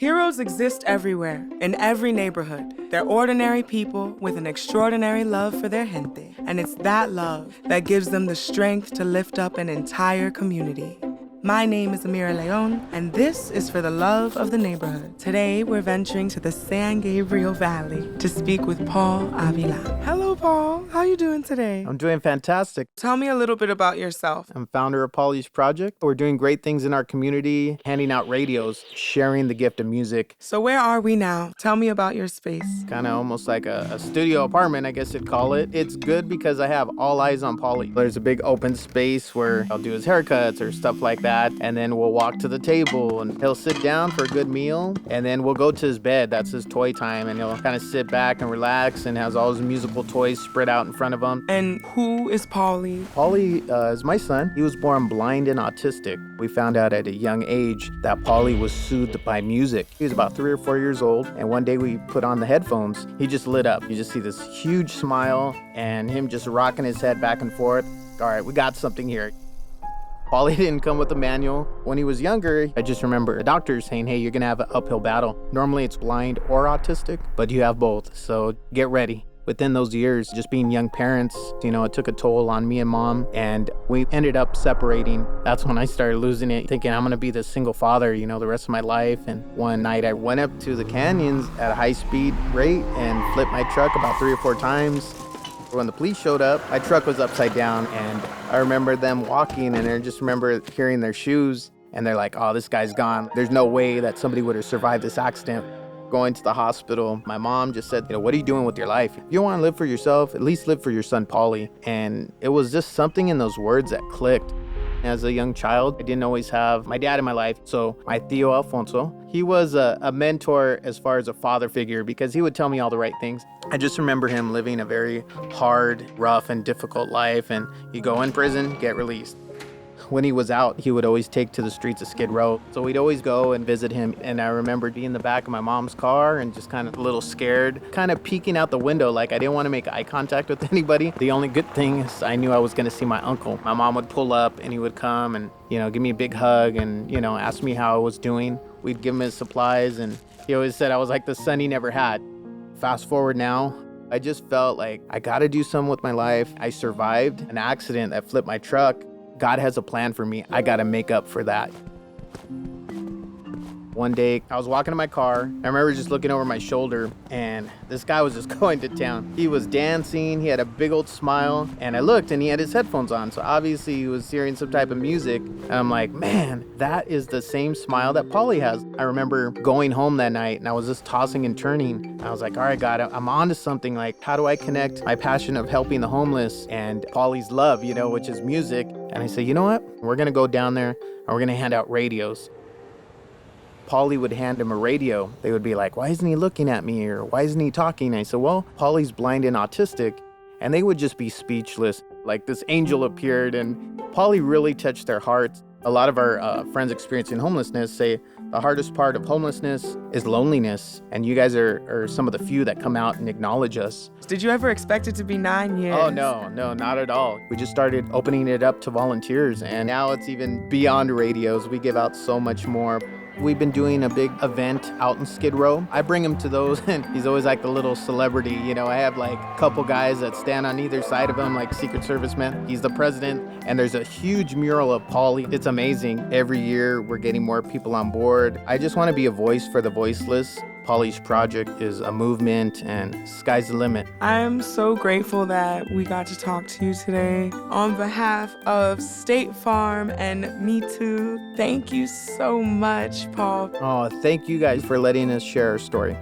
Heroes exist everywhere, in every neighborhood. They're ordinary people with an extraordinary love for their gente. And it's that love that gives them the strength to lift up an entire community. My name is Amira Leon, and this is For the Love of the Neighborhood. Today, we're venturing to the San Gabriel Valley to speak with Paul Avila. Hello, Paul. How are you doing today? I'm doing fantastic. Tell me a little bit about yourself. I'm founder of Pauly's project. We're doing great things in our community, handing out radios, sharing the gift of music. So where are we now? Tell me about your space. Kind of almost like a studio apartment, I guess you'd call it. It's good because I have all eyes on Pauly. There's a big open space where I'll do his haircuts or stuff like that. And then we'll walk to the table and he'll sit down for a good meal. And then we'll go to his bed. That's his toy time. And he'll kind of sit back and relax and has all his musical toys spread out in front of him. And who is Pauly? Pauly is my son. He was born blind and autistic. We found out at a young age that Pauly was soothed by music. He was about 3 or 4 years old. And one day we put on the headphones. He just lit up. You just see this huge smile and him just rocking his head back and forth. All right, we got something here. Pauly didn't come with a manual. When he was younger, I just remember a doctor saying, hey, you're gonna have an uphill battle. Normally it's blind or autistic, but you have both, so get ready. Within those years, just being young parents, it took a toll on me and mom, and we ended up separating. That's when I started losing it, thinking I'm gonna be the single father, the rest of my life. And one night I went up to the canyons at a high speed rate and flipped my truck about 3 or 4 times. When the police showed up, my truck was upside down, and I remember them walking, and I just remember hearing their shoes, and they're like, oh, this guy's gone. There's no way that somebody would have survived this accident. Going to the hospital, my mom just said, what are you doing with your life? If you want to live for yourself, at least live for your son, Pauly. And it was just something in those words that clicked. As a young child, I didn't always have my dad in my life. So my Tío Alfonso, he was a mentor as far as a father figure because he would tell me all the right things. I just remember him living a very hard, rough, and difficult life. And you go in prison, get released. When he was out, he would always take to the streets of Skid Row. So we'd always go and visit him. And I remember being in the back of my mom's car and just kind of a little scared, kind of peeking out the window like I didn't want to make eye contact with anybody. The only good thing is I knew I was going to see my uncle. My mom would pull up and he would come and, give me a big hug and, ask me how I was doing. We'd give him his supplies and he always said I was like the son he never had. Fast forward now, I just felt like I got to do something with my life. I survived an accident that flipped my truck. God has a plan for me. I got to make up for that. One day, I was walking in my car. I remember just looking over my shoulder, and this guy was just going to town. He was dancing. He had a big old smile, and I looked, and he had his headphones on, so obviously he was hearing some type of music. And I'm like, man, that is the same smile that Pauly has. I remember going home that night, and I was just tossing and turning. I was like, all right, God, I'm on to something. Like, how do I connect my passion of helping the homeless and Pauly's love, which is music? And I said, you know what? We're going to go down there, and we're going to hand out radios. Pauly would hand him a radio. They would be like, why isn't he looking at me? Or why isn't he talking? And I said, well, Pauly's blind and autistic. And they would just be speechless. Like this angel appeared and Pauly really touched their hearts. A lot of our friends experiencing homelessness say the hardest part of homelessness is loneliness. And you guys are some of the few that come out and acknowledge us. Did you ever expect it to be 9 years? Oh, no, not at all. We just started opening it up to volunteers. And now it's even beyond radios. We give out so much more. We've been doing a big event out in Skid Row. I bring him to those, and he's always like the little celebrity. I have like a couple guys that stand on either side of him, like Secret Service men. He's the president, and there's a huge mural of Pauly. It's amazing. Every year, we're getting more people on board. I just want to be a voice for the voiceless. Pauly's project is a movement, and sky's the limit. I'm so grateful that we got to talk to you today. On behalf of State Farm and Me Too, thank you so much, Paul. Oh, thank you guys for letting us share our story.